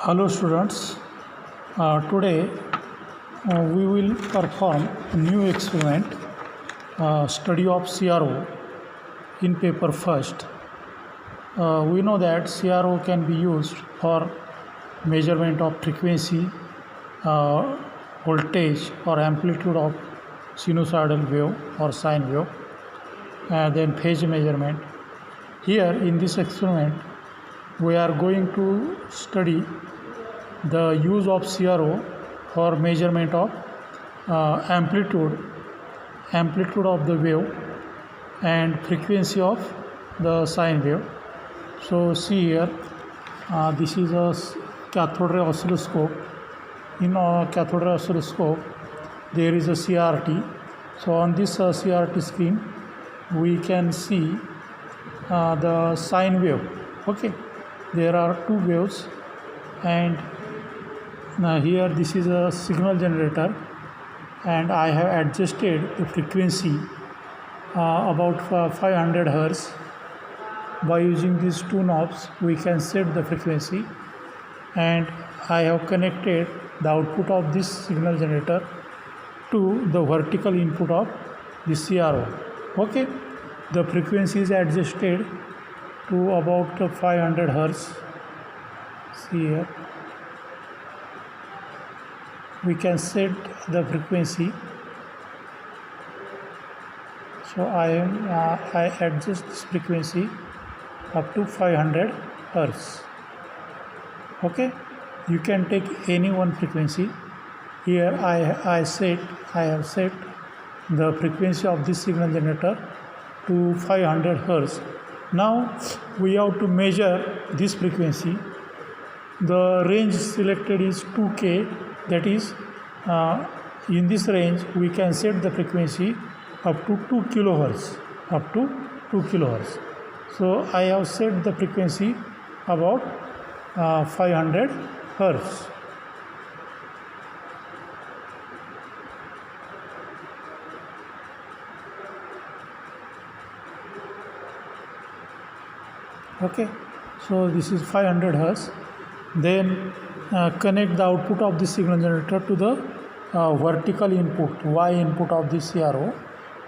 Hello students, today we will perform a new experiment, study of CRO in paper first. We know that CRO can be used for measurement of frequency, voltage or amplitude of sinusoidal wave or sine wave, and then phase measurement. Here in this experiment, we are going to study the use of CRO for measurement of amplitude of the wave and frequency of the sine wave. So see here, this is a cathode ray oscilloscope. In a cathode ray oscilloscope there is a CRT. So on this CRT screen we can see the sine wave. Okay, there are two waves, and here this is a signal generator, and I have adjusted the frequency about 500 Hz. By using these two knobs we can set the frequency, and I have connected the output of this signal generator to the vertical input of the CRO. Okay, the frequency is adjusted to about 500 Hz. See here, we can set the frequency. So I adjust this frequency up to 500 Hz. Okay, you can take any one frequency. Here I have set the frequency of this signal generator to 500 Hz. Now we have to measure this frequency. The range selected is 2K, that is in this range we can set the frequency up to 2 kHz, up to 2 kHz. So I have set the frequency about 500 Hz. Okay, so this is 500 Hz. Then connect the output of the signal generator to the vertical input, Y input of the CRO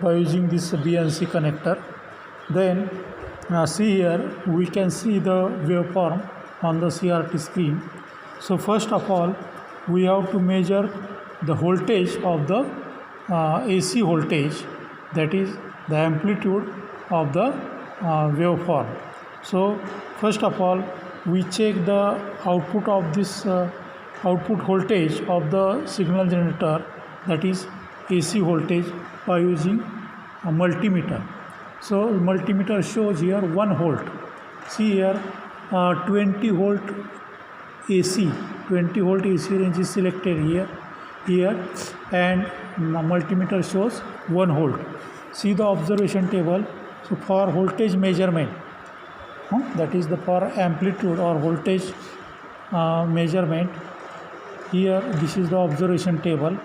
by using this BNC connector. Then see here, we can see the waveform on the CRT screen. So first of all we have to measure the voltage of the AC voltage, that is the amplitude of the waveform. So first of all we check the output of this output voltage of the signal generator, that is AC voltage, by using a multimeter. So multimeter shows here 1 volt. See here, 20 volt AC, 20 volt AC range is selected here, and multimeter shows 1 volt. See the observation table. So for voltage measurement, that is the for amplitude or voltage measurement, here this is the observation table.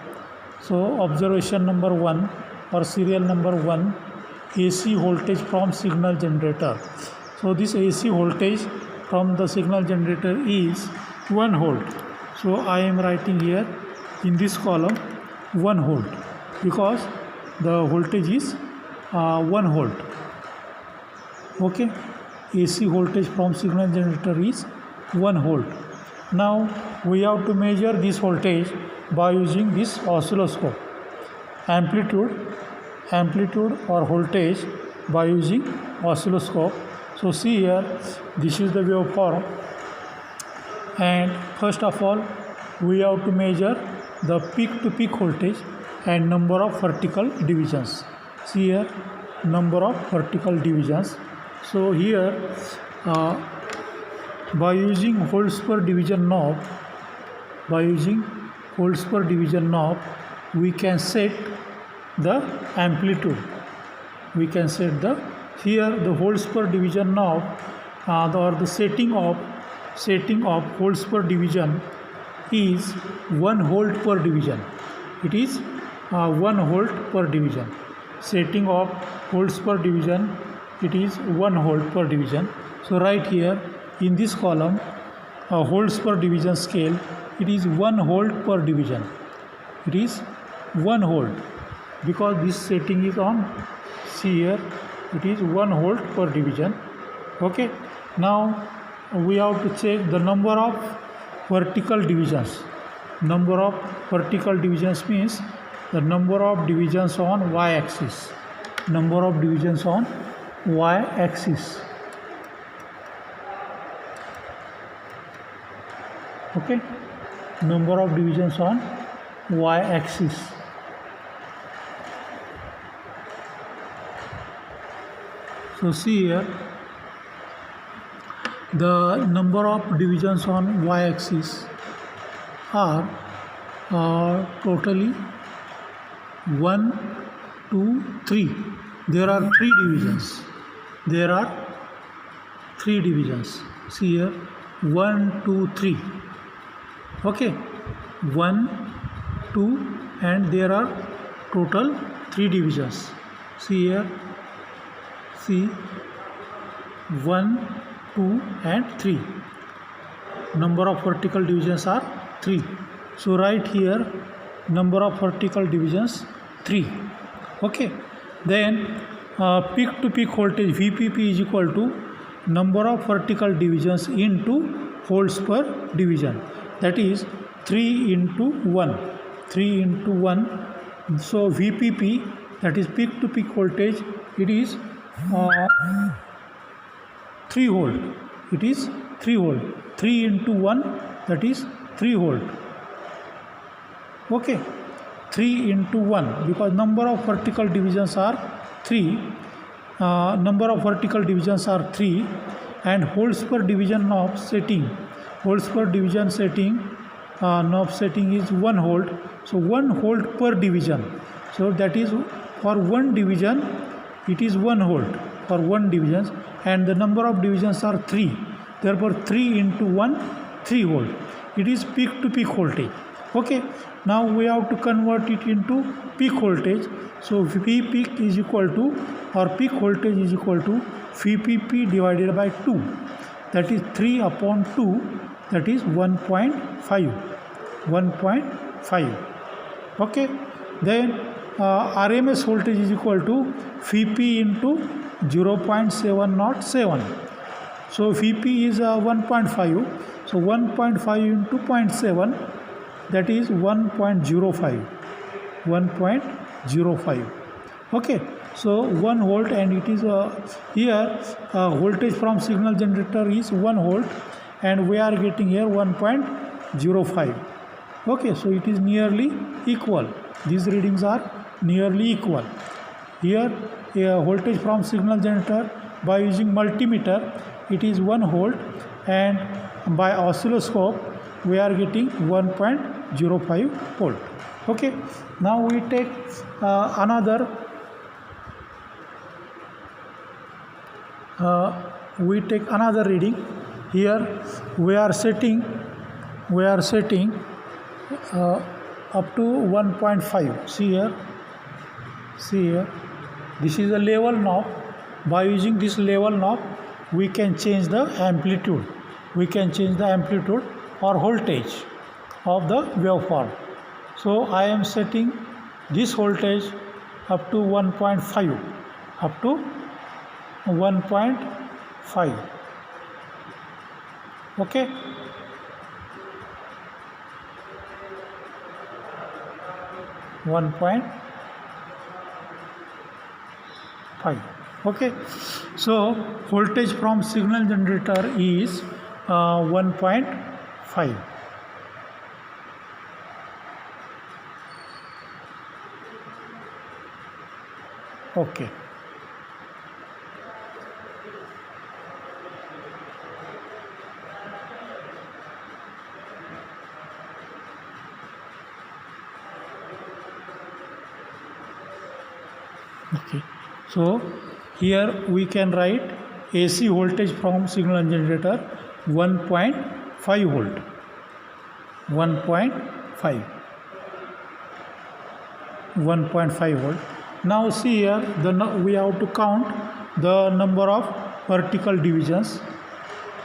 So observation number 1 or serial number 1, AC voltage from signal generator. So this AC voltage from the signal generator is 1 volt. So I am writing here in this column 1 volt, because the voltage is 1 volt. Okay, AC voltage from signal generator is 1 volt. Now we have to measure this voltage by using this oscilloscope. Amplitude or voltage by using oscilloscope. So see here, this is the waveform, and first of all we have to measure the peak to peak voltage and number of vertical divisions. See here, number of vertical divisions. So here by using volts per division knob, we can set the amplitude. We can set the, here the volts per division knob or the setting of volts per division is 1 volt per division. It is 1 volt per division. Setting of volts per division, it is 1 volt per division. So right here in this column holds per division scale, it is 1 hold per division. It is 1 hold because this setting is on. See here, it is 1 hold per division. Okay, now we have to check the number of vertical divisions. Number of vertical divisions means the number of divisions on y-axis. Number of divisions on y-axis. Okay, number of divisions on y-axis. So see here, the number of divisions on y-axis are totally 1, 2, 3. There are 3 divisions. There are 3 divisions. See here, 1, 2, 3. Okay, 1, 2, and there are total 3 divisions. See here, see 1, 2 and 3. Number of vertical divisions are 3. So write here number of vertical divisions 3. Okay, then peak to peak voltage VPP is equal to number of vertical divisions into volts per division, that is 3 into 1. 3 into 1. So VPP, that is peak to peak voltage, it is 3 volt. It is 3 volt. 3 into 1, that is 3 volt. Okay, 3 into 1 because number of vertical divisions are 3. Number of vertical divisions are 3 and volts per division knob setting. Volts per division setting, knob setting is 1 volt. So 1 volt per division. So that is for 1 division it is 1 volt for 1 division, and the number of divisions are 3. Therefore 3 into 1, 3 volt. It is peak to peak voltage. Okay, now we have to convert it into peak voltage. So V peak is equal to, or peak voltage is equal to VPP divided by 2. That is 3 upon 2, that is 1.5. 1.5. Okay, then RMS voltage is equal to Vp into 0.707. So Vp is 1.5. So 1.5 into 0.7, that is 1.05. 1.05. Okay, so 1 volt, and it is here voltage from signal generator is 1 volt, and we are getting here 1.05. Okay, so it is nearly equal. These readings are nearly equal. Here voltage from signal generator by using multimeter, it is 1 volt, and by oscilloscope we are getting 1.05 volt. Okay, now we take another reading. Here we are setting up to 1.5. See here, this is a level knob. By using this level knob we can change the amplitude. Or voltage of the waveform. So I am setting this voltage up to 1.5. Up to 1.5. Okay. Okay, so voltage from signal generator is 1.5. Okay. Okay, so here we can write AC voltage from signal generator 1.5 volt. 1.5 volt. Now see here, we have to count the number of vertical divisions.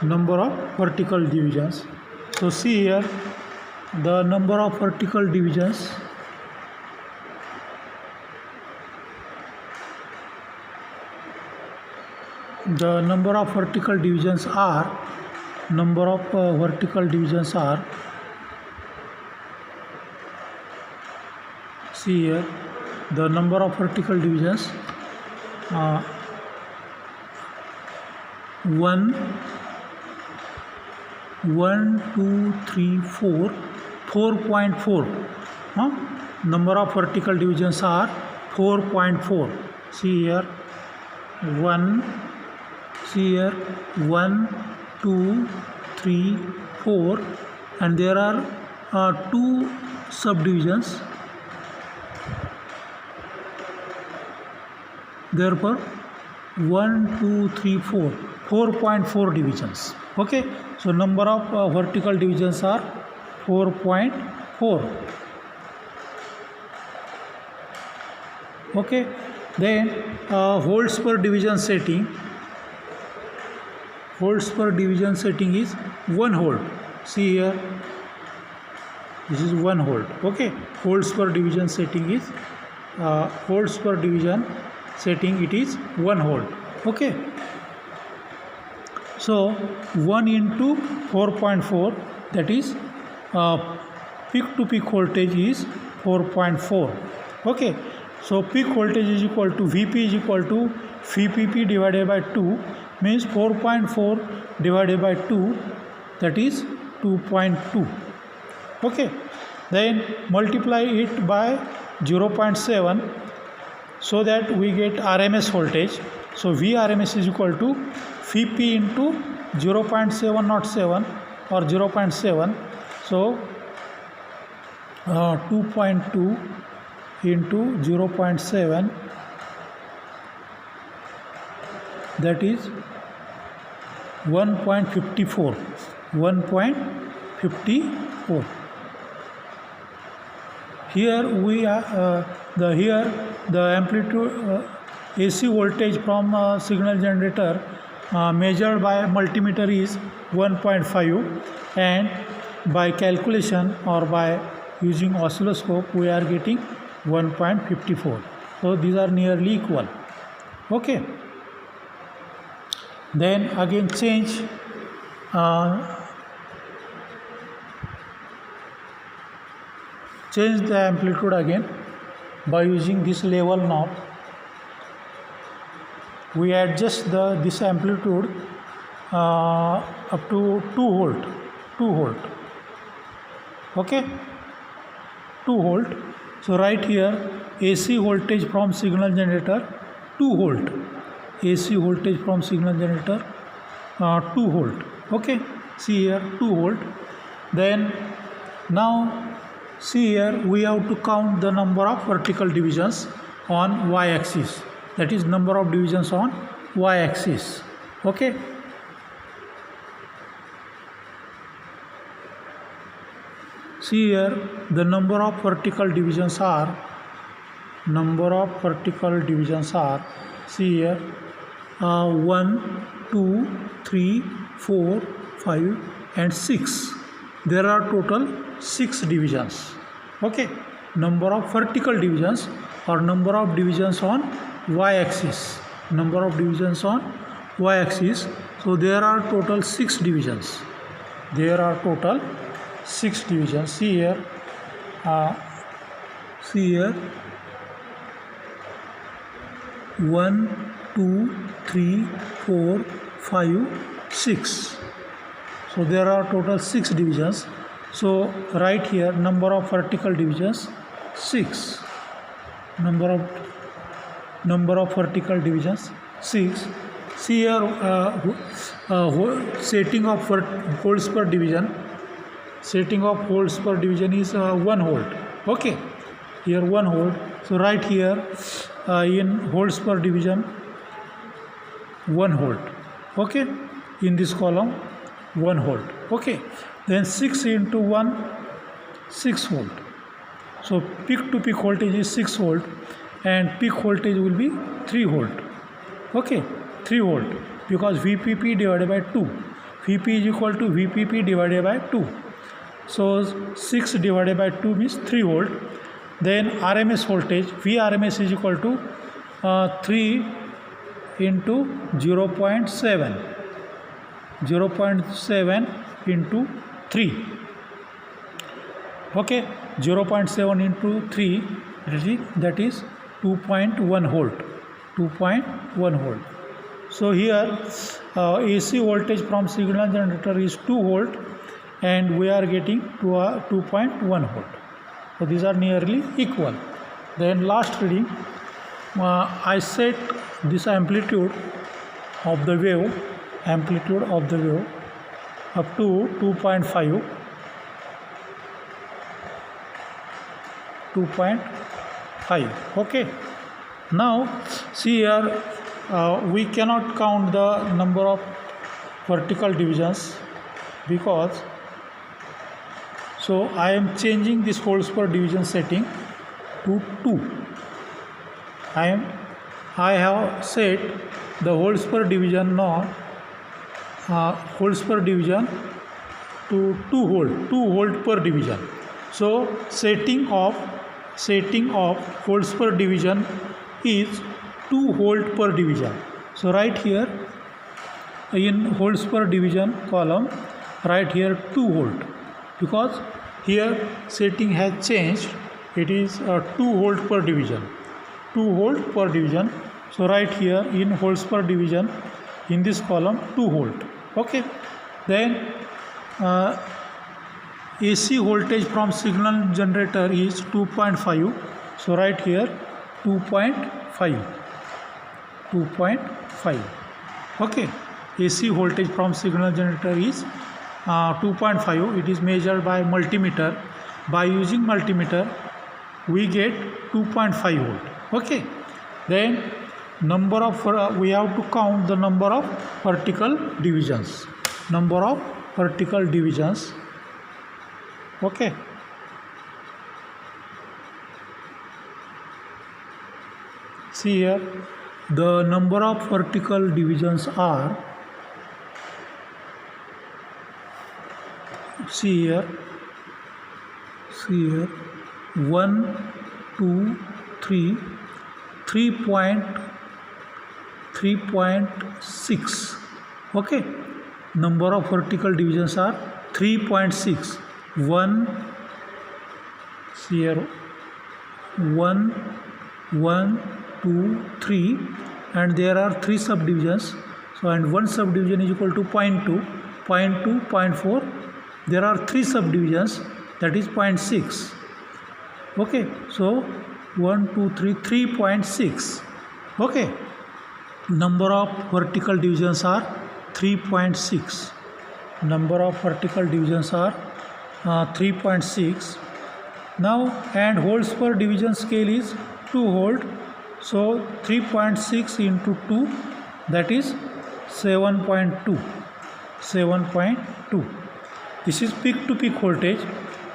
number of vertical divisions. So see here the number of vertical divisions. The number of vertical divisions are see here the number of vertical divisions 1 2 3 4 4.4. Number of vertical divisions are 4.4. See here 1 2 3 4 and there are 2 subdivisions. Therefore 1 2 3 4 4.4 divisions. Okay, so number of vertical divisions are 4.4. Okay, then holds per division setting. Holds per division setting is 1 hold. See here, this is 1 hold. Okay, holds per division setting is holds per division setting, it is 1 hold. Okay, so 1 into 4.4, that is peak to peak voltage is 4.4. Okay, so peak voltage is equal to Vp is equal to Vpp divided by 2, means 4.4 divided by 2, that is 2.2. Okay, then multiply it by 0.7 so that we get RMS voltage. So Vrms is equal to Vp into 0.707 or 0.7. So 2.2 into 0.7, that is 1.54. 1.54. Here we are the amplitude AC voltage from signal generator measured by multimeter is 1.5, and by calculation or by using oscilloscope we are getting 1.54. So these are nearly equal. Okay, then again change the amplitude again by using this level knob. We adjust this amplitude up to 2 volt. Okay, 2 volt. So right here AC voltage from signal generator 2 volt. AC voltage from signal generator 2 volt. Okay, see here 2 volt. Then now see here we have to count the number of vertical divisions on y-axis, that is number of divisions on y-axis. Okay, see here the number of vertical divisions are see here 1 2 3 4 5 and 6. There are total 6 divisions. Okay, number of vertical divisions or number of divisions on y-axis, so there are total 6 divisions. See here 1 2 3 4 5 6. So there are total 6 divisions. So right here number of vertical divisions 6. Number of vertical divisions 6. See here setting of holds per division. Setting of holds per division is 1 hold. Okay, here 1 hold. So right here in holds per division 1 hold. Okay, in this column 1 hold. Okay, then 6 into 1 6 volt. So peak to peak voltage is 6 volt and peak voltage will be 3 volt. Okay, 3 volt because Vpp divided by 2. Vp is equal to Vpp divided by 2. So 6 divided by 2 means 3 volt. Then RMS voltage, Vrms is equal to 3 into 0.7 into 3. Okay, 0.7 into 3, that is 2.1 volt. 2.1 volt. So here AC voltage from signal generator is 2 volt and we are getting to a 2.1 volt. So these are nearly equal. Then last reading, I set this amplitude of the wave up to 2.5. Okay, now see here, we cannot count the number of vertical divisions because, so I am changing this volts per division setting to 2. I have set the volts per division now, volts per division to 2 volt per division. So setting of volts per division is 2 volt per division. So right here in volts per division column, right here 2 volt, because here setting has changed, it is 2 volt per division. 2 volt per division. So right here in volts per division in this column 2 volt. Okay, then AC voltage from signal generator is 2.5. So right here 2.5. Okay, AC voltage from signal generator is 2.5. It is measured by multimeter. By using multimeter we get 2.5 volt. Okay, then number of we have to count the number of vertical divisions. Okay, see here, the number of vertical divisions are, see here 1 2 3 3.6. Okay, number of vertical divisions are 3.6. 1, see here 1 2 3, and there are 3 subdivisions. So and one subdivision is equal to 0.2, 0.4. There are 3 subdivisions, that is 0.6. Okay, so 1 2 3 3.6. Okay, number of vertical divisions are 3.6. Number of vertical divisions are 3.6. Now, and volts per division scale is 2 volt. So 3.6 into 2, that is 7.2. This is peak to peak voltage.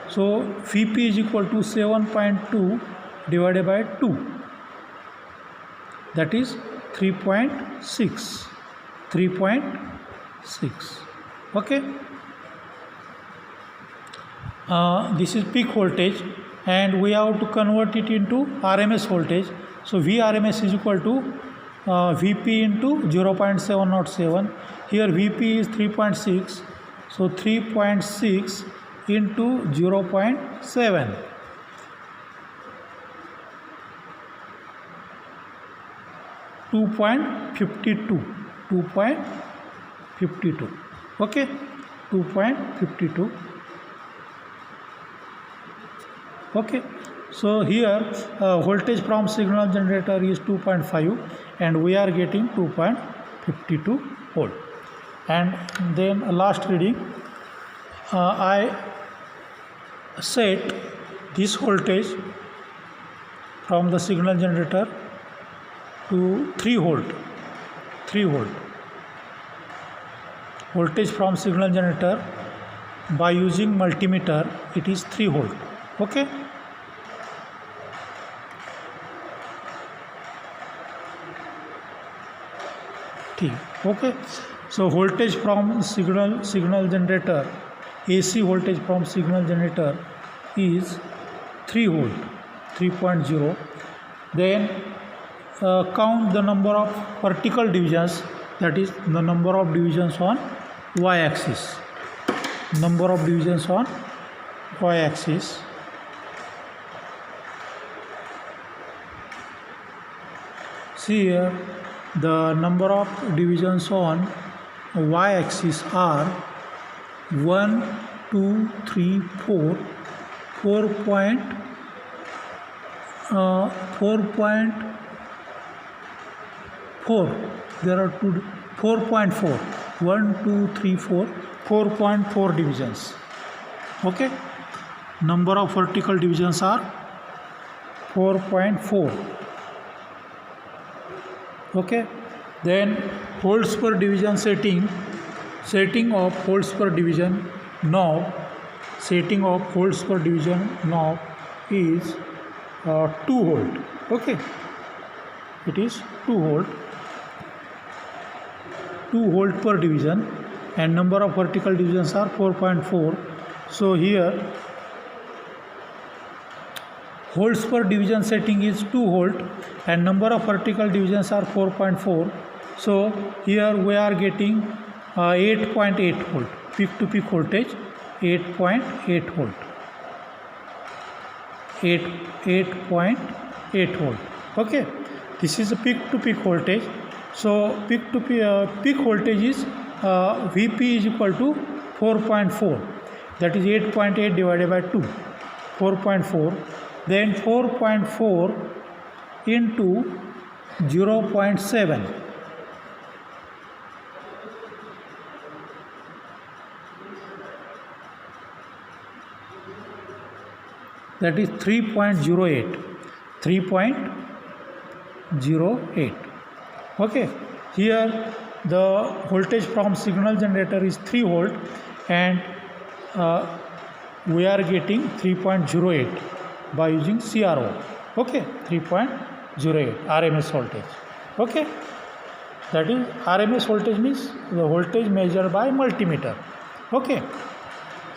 So Vp is equal to 7.2 divided by 2, that is 3.6. Okay, this is peak voltage and we have to convert it into RMS voltage. So Vrms is equal to Vp into 0.707. Here Vp is 3.6. So 3.6 into 0.7. .52. Okay, 2.52. Okay, so here voltage from signal generator is 2.5 and we are getting 2.52 volt. And then last reading, I set this voltage from the signal generator to 3 volt. Voltage from signal generator by using multimeter, it is 3 volt. Okay, okay, So voltage from signal generator, AC voltage from signal generator is 3 volt, 3.0. Then count the number of vertical divisions, that is the number of divisions on y-axis. Number of divisions on y-axis. See here, the number of divisions on y-axis are 1, 2, 3, 4, 4.4. There are 4.4. 1, 2, 3, 4. 4.4 divisions. Okay. Number of vertical divisions are 4.4. Okay. Then holds per division setting of holds per division knob. Setting of holds per division knob is 2 volt. Okay. It is 2 volt. 2 volt per division, and number of vertical divisions are 4.4. So here holds per division setting is 2 volt and number of vertical divisions are 4.4. So here we are getting 8.8 volt, peak to peak voltage 8.8 volt, 8.8 volt. Okay, this is a peak to peak voltage. So peak to peak voltage is Vp is equal to 4.4, that is 8.8 divided by 2, 4.4. Then 4.4 into 0.7, that is 3.08, 3.08. Okay, here the voltage from signal generator is 3 volt and we are getting 3.08 by using CRO. Okay, 3.08 RMS voltage. Okay, that is RMS voltage means the voltage measured by multimeter. Okay,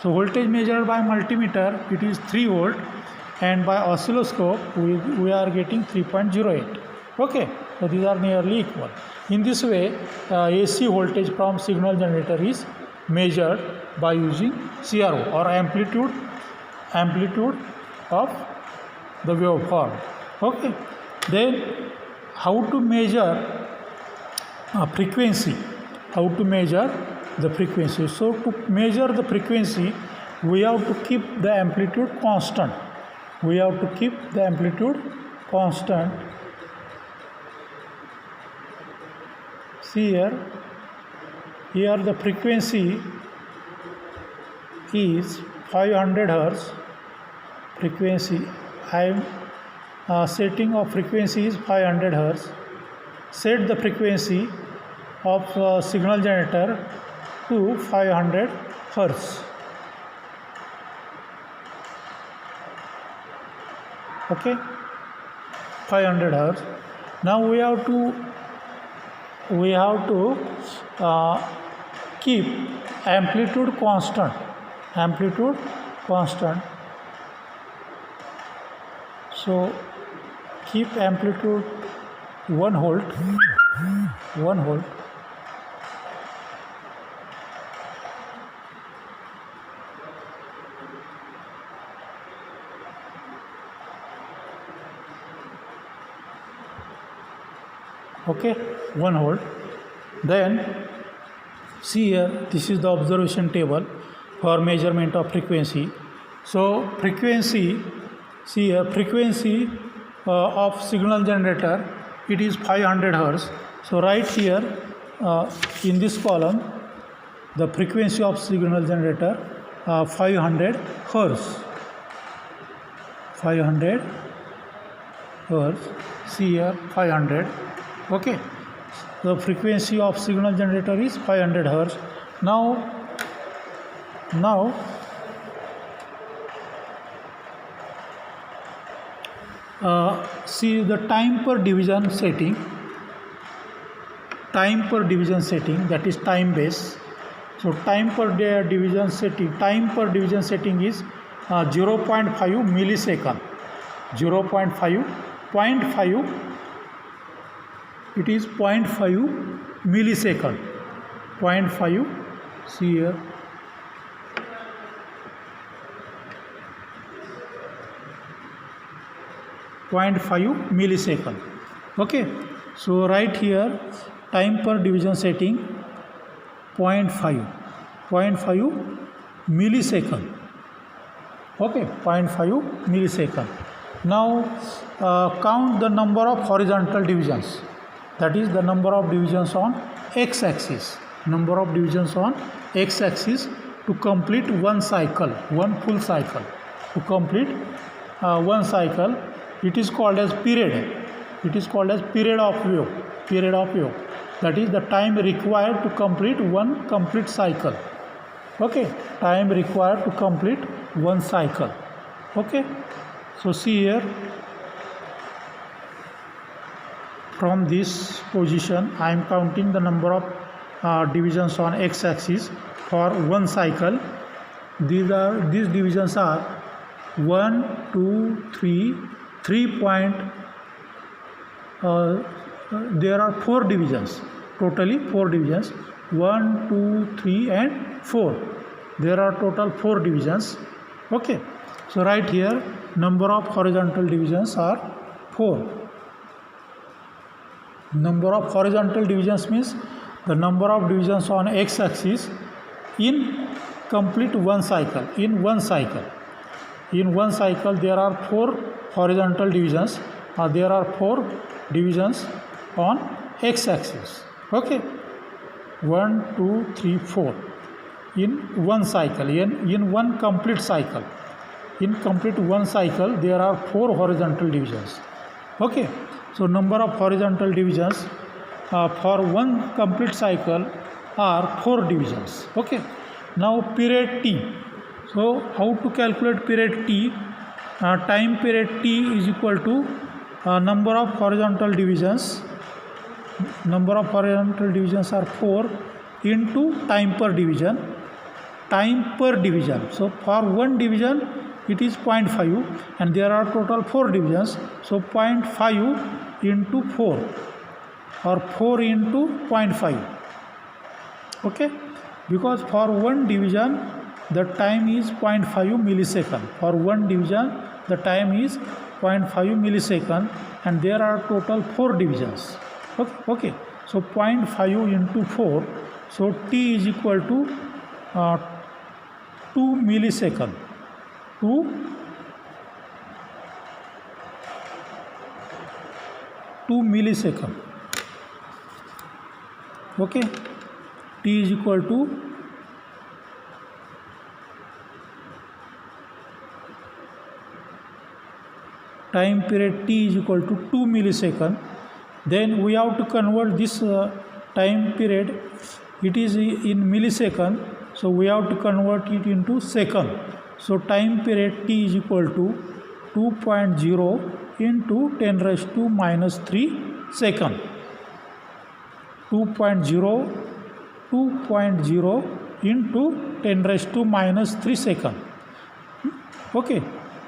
so voltage measured by multimeter, it is 3 volt and by oscilloscope we are getting 3.08. Okay, so these are nearly equal. In this way AC voltage from signal generator is measured by using CRO or amplitude of the waveform. Okay, then how to measure frequency? How to measure the frequency? So to measure the frequency, we have to keep the amplitude constant. We have to keep the amplitude constant. See here the frequency is 500 Hertz. Frequency, I am setting of frequency is 500 Hertz. Set the frequency of signal generator to 500 Hertz. Okay, 500 Hertz. Now we have to keep amplitude constant. So keep amplitude 1 volt. Okay, 1 volt. Then see here, this is the observation table for measurement of frequency. So frequency, see here, frequency of signal generator, it is 500 Hertz. So right here in this column, the frequency of signal generator 500 Hertz. 500 Hertz. See here 500. Okay, the frequency of signal generator is 500 Hertz. Now see the time per division setting. time per division setting, that is time base. So time per division setting, time per division setting is 0.5 millisecond. 0.5, it is 0.5 millisecond. 0.5, see here, millisecond. Okay, so right here time per division setting 0.5 millisecond. Okay, 0.5 millisecond. Now count the number of horizontal divisions, that is the number of divisions on x-axis. Number of divisions on x-axis to complete one cycle, one full cycle. To complete one cycle, it is called as period. It is called as period of wave. Period of wave. That is the time required to complete one complete cycle. Okay, time required to complete one cycle. Okay, so see here, from this position I am counting the number of divisions on x-axis for one cycle. These divisions are 1, 2, 3 point. There are 4 divisions, totally 4 divisions, 1, 2, 3 and 4. There are total 4 divisions. Okay, so right here number of horizontal divisions are 4. Number of horizontal divisions means the number of divisions on x-axis in complete one cycle. In one cycle there are 4 horizontal divisions, there are 4 divisions on x-axis. Okay, 1, 2, 3, 4 in one cycle, in one complete cycle. In complete one cycle there are 4 horizontal divisions. Okay, so number of horizontal divisions for one complete cycle are 4 divisions. Okay, now period T. So how to calculate period T? Time period T is equal to number of horizontal divisions. Number of horizontal divisions are 4 into time per division. Time per division. So for one division it is 0.5 and there are total 4 divisions. So 0.5 into 4 or 4 into 0.5. Okay, because for one division the time is 0.5 millisecond. For one division the time is 0.5 millisecond and there are total 4 divisions. Okay, so 0.5 into 4, so T is equal to 2 millisecond. 2 millisecond. Okay, T is equal to time period T is equal to 2 millisecond. Then we have to convert this time period, it is in millisecond, so we have to convert it into second. So time period T is equal to 2.0 into 10 raised to minus 3 second. 2.0 into 10 raised to minus 3 second. Okay,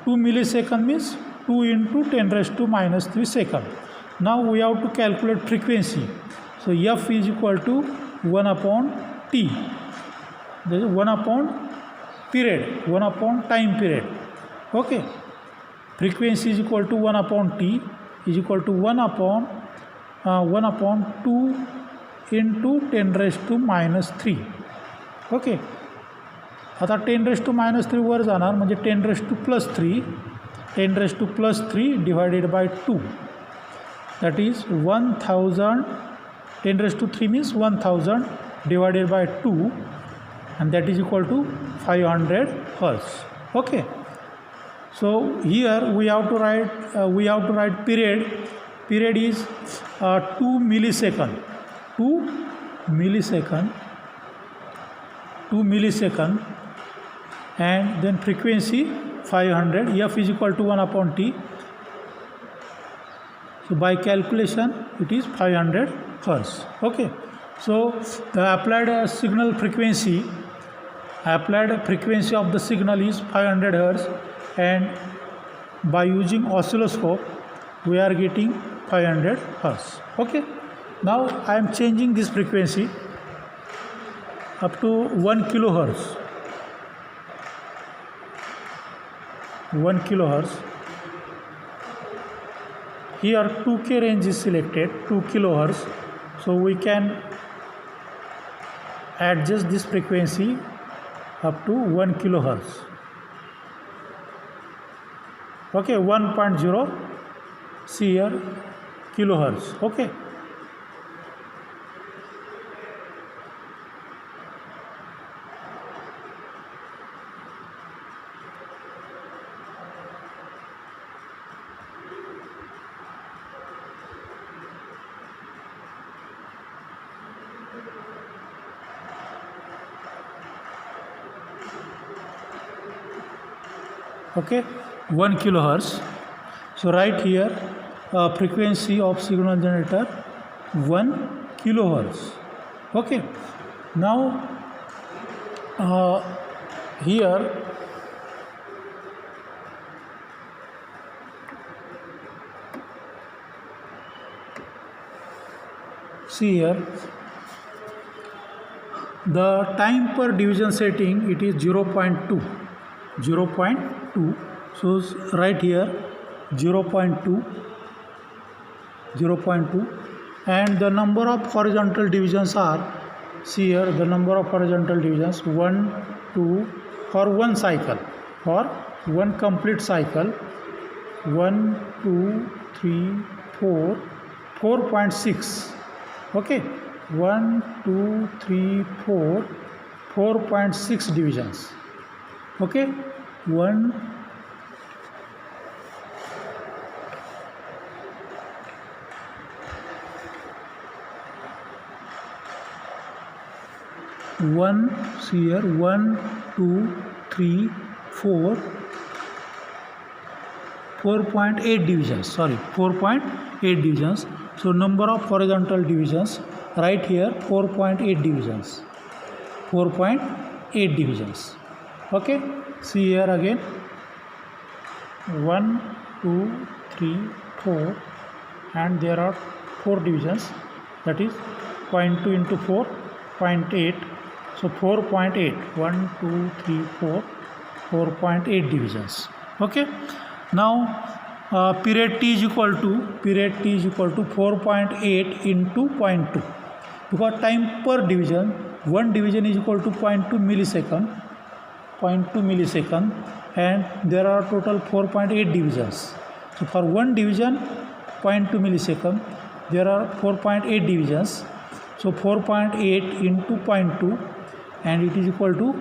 2 millisecond means 2 into 10 raised to minus 3 second. Now we have to calculate frequency. So F is equal to 1 upon T. There is 1 upon period, 1 upon time period. Okay, frequency is equal to 1 upon T is equal to 1 upon 2 into 10 raised to minus 3. Okay, आता 10 raised to minus 3 वर जाणार म्हणजे 10 raised to plus 3, 10 raised to plus 3 divided by 2, that is 1000. 10 raised to 3 means 1000 divided by 2 and that is equal to 500 hertz. Okay, so here we have to write period. Period is 2 millisecond, 2 millisecond, and then frequency 500. F is equal to 1 upon T. So by calculation it is 500 hertz. Okay, so the applied frequency of the signal is 500 hertz, and by using oscilloscope we are getting 500 hertz. Okay, now I am changing this frequency up to 1 kilohertz. 1 kilohertz. Here 2K range is selected, 2 kilohertz. So we can adjust this frequency up to 1 kilohertz. Okay, 1.0, see here, kilohertz. Okay. Okay, 1 kilohertz. So right here frequency of signal generator 1 kilohertz. Okay, now here see here the time per division setting, it is 0.2. So right here 0.2, and the number of horizontal divisions are, see here the number of horizontal divisions 1, 2 for one cycle, for one complete cycle, 1, 2, 3, 4, 4.6. Okay, 1, 2, 3, 4, 4.6 divisions. Okay, 1, 1, see here 1, 2, 3, 4, 4.8 divisions, sorry, 4.8 divisions. So number of horizontal divisions right here 4.8 divisions, 4.8 divisions. Okay, see here again 1, 2, 3, 4, and there are 4 divisions, that is 0.2 into 4, 0.8. So 4.8, 1, 2, 3, 4, 4.8 divisions. Okay, now period T is equal to 4.8 into 0.2, because time per division, one division is equal to 0.2 millisecond, and there are total 4.8 divisions. So for one division 0.2 millisecond, there are 4.8 divisions. So 4.8 into 0.2, and it is equal to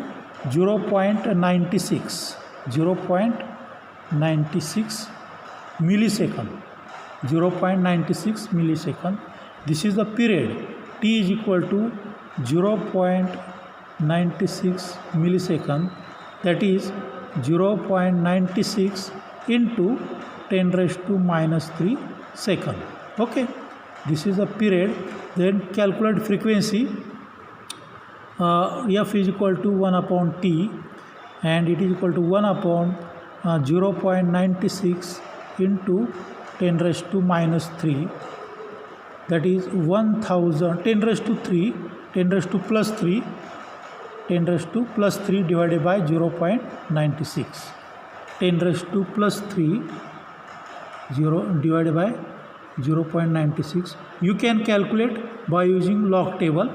0.96 millisecond, 0.96 millisecond. This is the period. T is equal to 0.96 millisecond, that is 0.96 into 10 raised to minus 3 second. Okay, this is the period. Then calculate frequency. F is equal to 1 upon T, and it is equal to 1 upon 0.96 into 10 raised to minus 3, that is 1000, 10 raised to 3, 10 raised to plus 3, 10 raised to plus 3 divided by 0.96, 10 raised to plus 3, 0 divided by 0.96. You can calculate by using log table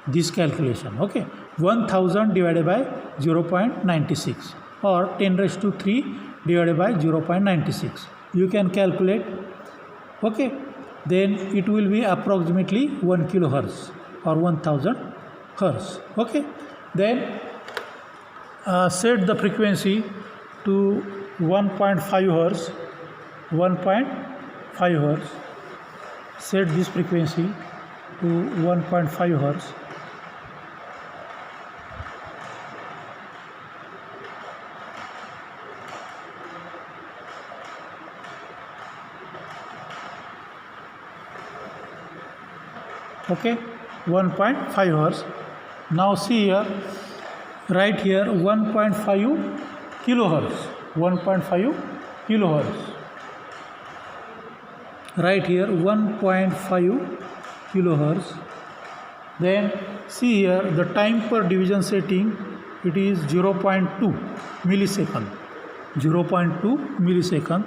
this calculation. Okay, 1000 divided by 0.96 or 10 raised to 3 divided by 0.96. You can calculate. Okay, then it will be approximately 1 kilohertz or 1000 hertz. Okay, then set the frequency to 1.5 hertz, 1.5 hertz. Set this frequency to 1.5 hertz. Okay, 1.5 hertz. Now see here, right here 1.5 kilohertz, 1.5 kilohertz. Right here 1.5 kilohertz. Then see here the time per division setting, it is 0.2 millisecond, 0.2 millisecond.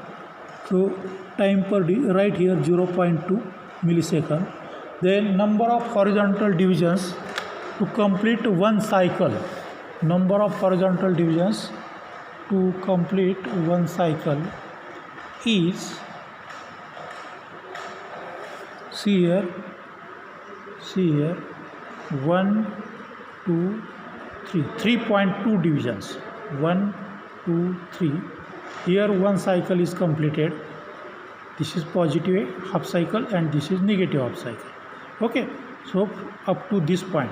So time per right here 0.2 millisecond. Then number of horizontal divisions to complete one cycle, number of horizontal divisions to complete one cycle is, see here 1 2 3, 3.2 divisions, 1 2 3. Here one cycle is completed. This is positive half cycle and this is negative half cycle. Okay, so up to this point,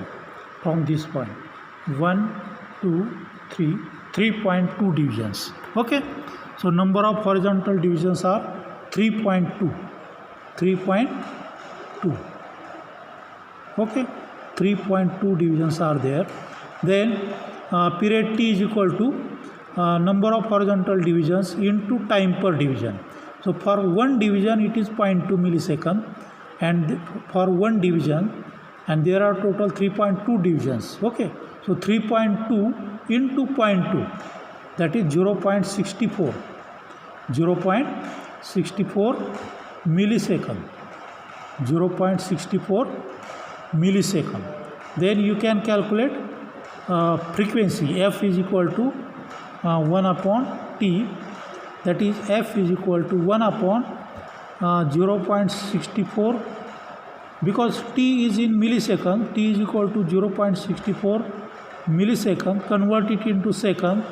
from this point 1 2 3, 3.2 divisions. Okay, so number of horizontal divisions are 3.2. Okay, 3.2 divisions are there. Then period T is equal to number of horizontal divisions into time per division. So for one division it is 0.2 millisecond, and for one division, and there are total 3.2 divisions. Okay, so 3.2 into 0.2, that is 0.64 millisecond, 0.64 millisecond. Then you can calculate frequency. F is equal to 1 upon T, that is F is equal to 1 upon 0.64, because T is in millisecond, T is equal to 0.64 millisecond. Convert it into second,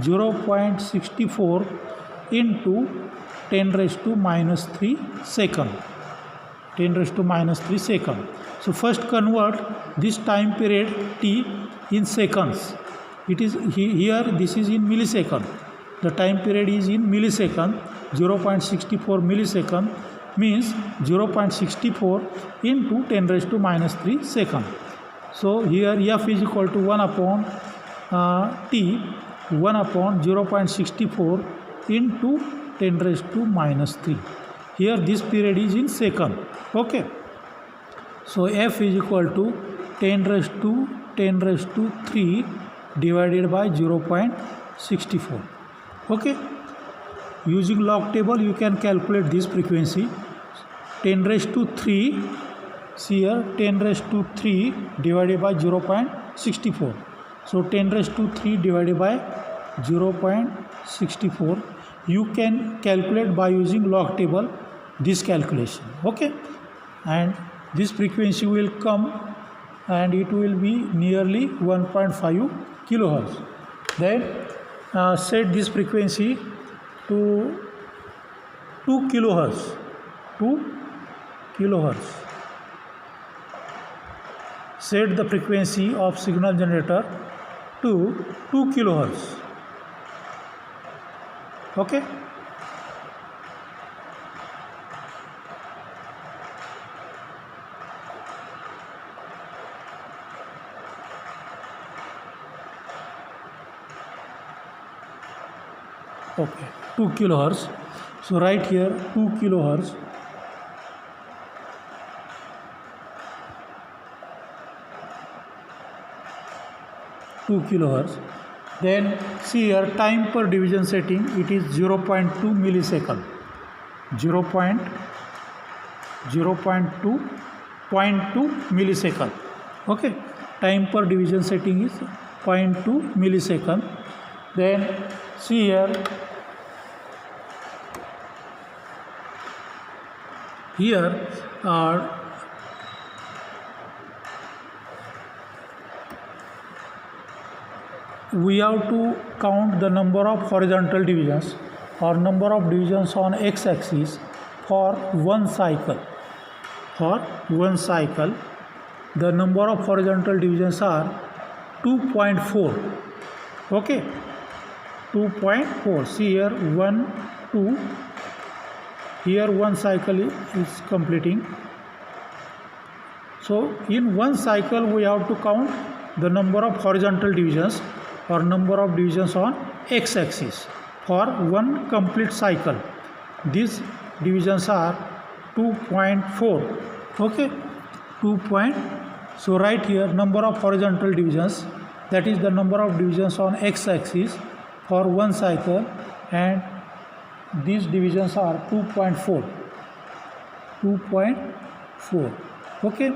0.64 into 10 raised to minus 3 second, 10 raised to minus 3 second. So first convert this time period T in seconds. It is here, this is in millisecond. The time period is in millisecond. 0.64 millisecond means 0.64 into 10 raised to minus 3 second. So here F is equal to 1 upon T, 1 upon 0.64 into 10 raised to minus 3. Here this period is in second. Okay, so F is equal to 10 raised to 3 divided by 0.64. Okay, using log table you can calculate this frequency. 10 raised to 3, see here 10 raised to 3 divided by 0.64. So 10 raised to 3 divided by 0.64. You can calculate by using log table this calculation. Okay, and this frequency will come and it will be nearly 1.5 kilohertz. Then set this frequency to 2 kilohertz, 2 kilohertz. Set the frequency of signal generator to 2 kilohertz. Okay, okay, 2 kilohertz. So right here 2 kilohertz. Then see here time per division setting, it is 0.2 millisecond, 0.2 millisecond. Okay, time per division setting is 0.2 millisecond. Then see here we have to count the number of horizontal divisions or number of divisions on x-axis for one cycle. For one cycle, the number of horizontal divisions are 2.4. Okay, 2.4. See here 1 2, here one cycle is completing. So in one cycle we have to count the number of horizontal divisions or number of divisions on x-axis for one complete cycle. These divisions are 2.4. okay, 2. So write here number of horizontal divisions, that is the number of divisions on x-axis for one cycle, and these divisions are 2.4. okay.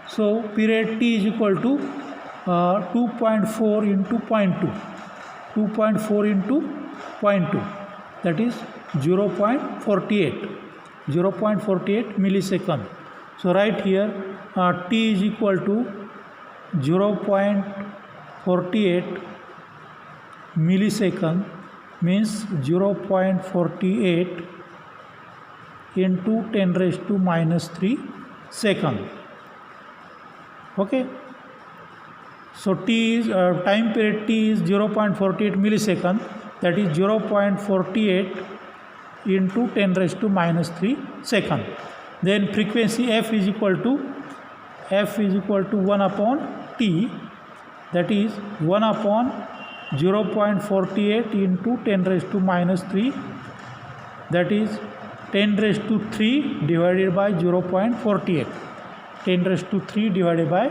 So period t is equal to 2.4 into 0.2. 2.4 into 0.2, that is 0.48 millisecond. So right here t is equal to 0.48 millisecond, means 0.48 into 10 raised to minus 3 second. okay. So t is time period t is 0.48 millisecond, that is 0.48 into 10 raised to minus 3 second. Then frequency f is equal to 1 upon t, that is 1 upon 0.48 into 10 raised to minus 3, that is 10 raised to 3 divided by 0.48. 10 raised to 3 divided by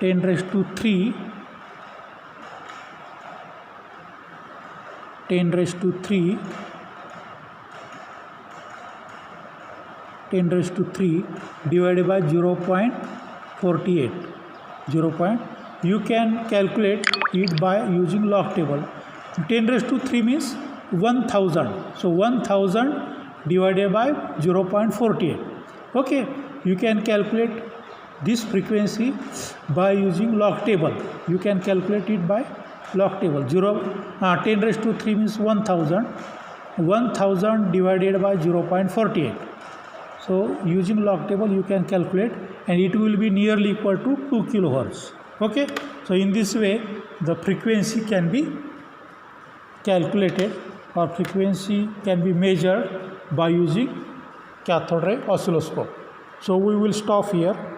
10 raised to 3 10 raised to 3 10 raised to 3 divided by 0.48. You can calculate it by using log table. 10 raised to 3 means 1000. So 1000 divided by 0.48. okay. You can calculate this frequency by using log table. You can calculate it by log table. 10 raised to 3 means 1000. 1000 divided by 0.48. So using log table you can calculate, and it will be nearly equal to 2 kilohertz. okay. So in this way the frequency can be calculated, or frequency can be measured by using cathode ray oscilloscope. So we will stop here.